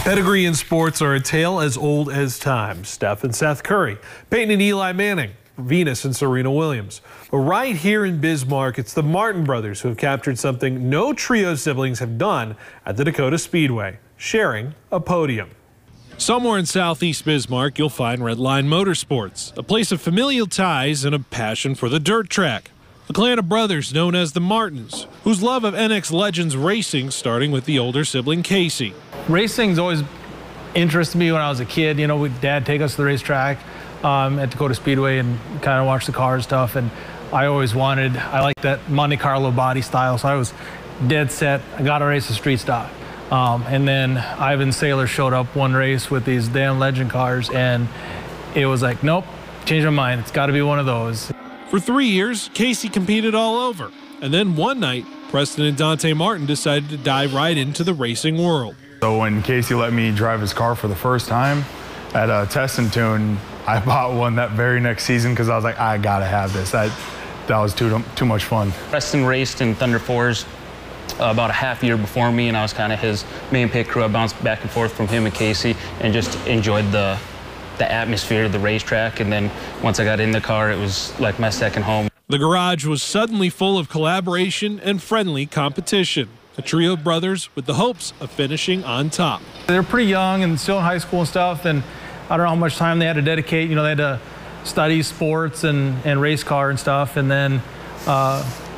Pedigree in sports are a tale as old as time. Steph and Seth Curry, Peyton and Eli Manning, Venus and Serena Williams. But right here in Bismarck, it's the Martin brothers who have captured something no trio siblings have done at the Dakota Speedway, sharing a podium. Somewhere in southeast Bismarck, you'll find Redline Motorsports, a place of familial ties and a passion for the dirt track. The clan of brothers known as the Martins, whose love of NX Legends racing starting with the older sibling Casey. Racing's always interested me when I was a kid. You know, Dad take us to the racetrack at Dakota Speedway and kind of watch the car stuff. And I like that Monte Carlo body style. So I was dead set. I got to race a street stock. And then Ivan Saylor showed up one race with these damn legend cars. And it was like, nope, changed my mind. It's got to be one of those. For 3 years, Casey competed all over. And then one night, Preston and Dante Martin decided to dive right into the racing world. So when Casey let me drive his car for the first time at a test and tune, I bought one that very next season because I was like, I gotta have this. That was too much fun. Preston raced in Thunder 4s about a half year before me, and I was kind of his main pit crew. I bounced back and forth from him and Casey and just enjoyed the atmosphere of the racetrack. And then once I got in the car, it was like my second home. The garage was suddenly full of collaboration and friendly competition. A trio of brothers with the hopes of finishing on top. They're pretty young and still in high school and stuff, and I don't know how much time they had to dedicate. You know, they had to study sports and race car and stuff, and then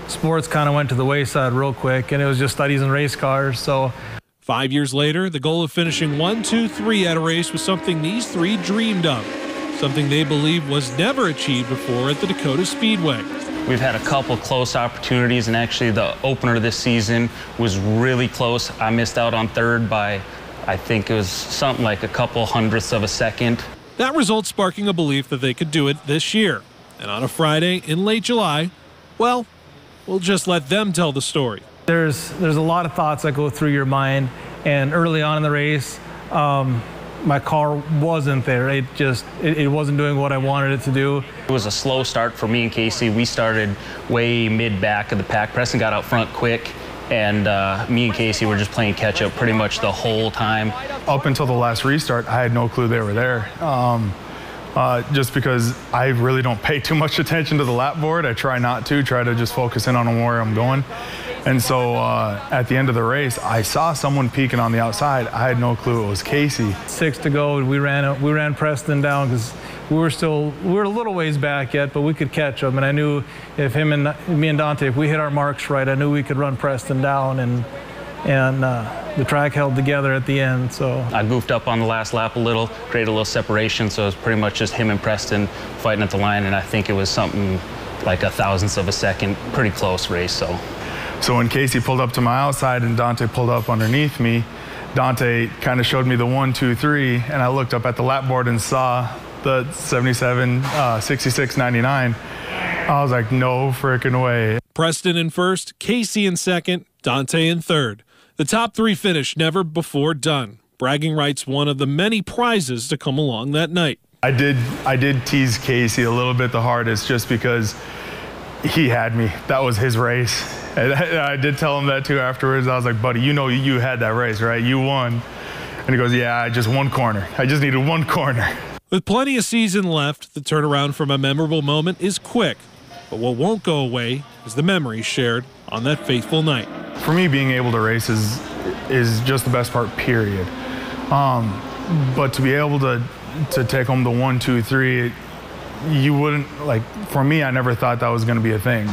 sports kind of went to the wayside real quick, and it was just studies and race cars. So 5 years later, the goal of finishing 1, 2, 3 at a race was something these three dreamed of, something they believed was never achieved before at the Dakota Speedway. We've had a couple close opportunities, and actually the opener this season was really close. I missed out on third by, I think it was something like a couple hundredths of a second. That result sparking a belief that they could do it this year. And on a Friday in late July, well, we'll just let them tell the story. There's a lot of thoughts that go through your mind, and early on in the race, my car wasn't there. It wasn't doing what I wanted it to do. It was a slow start for me and Casey. We started way mid-back of the pack. Preston got out front quick, and me and Casey were just playing catch-up pretty much the whole time. Up until the last restart, I had no clue they were there. Just because I really don't pay too much attention to the lap board. I try not to, try to just focus in on where I'm going. And so at the end of the race, I saw someone peeking on the outside. I had no clue it was Casey. 6 to go, we ran Preston down because we were a little ways back yet, but we could catch him. And I knew if me and Dante, if we hit our marks right, I knew we could run Preston down, and the track held together at the end. So I goofed up on the last lap a little, created a little separation, so it was pretty much just him and Preston fighting at the line, and I think it was something like a thousandth of a second, pretty close race. So when Casey pulled up to my outside and Dante pulled up underneath me, Dante kind of showed me the 1, 2, 3, and I looked up at the lap board and saw the 77, 66, 99. I was like, no freaking way. Preston in first, Casey in second, Dante in third. The top three finish never before done. Bragging rights one of the many prizes to come along that night. I did tease Casey a little bit the hardest just because he had me. That was his race. And I did tell him that too afterwards. I was like, buddy, you know you had that race, right? You won. And he goes, yeah, just one corner. I just needed one corner. With plenty of season left, the turnaround from a memorable moment is quick. But what won't go away is the memories shared on that fateful night. For me, being able to race is just the best part, period. But to be able to take home the 1, 2, 3, you wouldn't, like, for me, I never thought that was going to be a thing.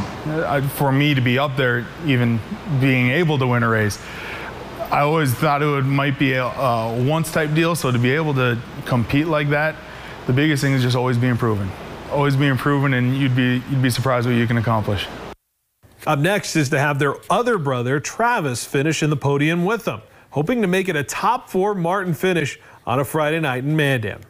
For me to be up there, even being able to win a race, I always thought might be a once type deal. So to be able to compete like that, the biggest thing is just always being proven. Always being proven, and you'd be surprised what you can accomplish. Up next is to have their other brother, Travis, finish in the podium with them, hoping to make it a top 4 Martin finish on a Friday night in Mandan.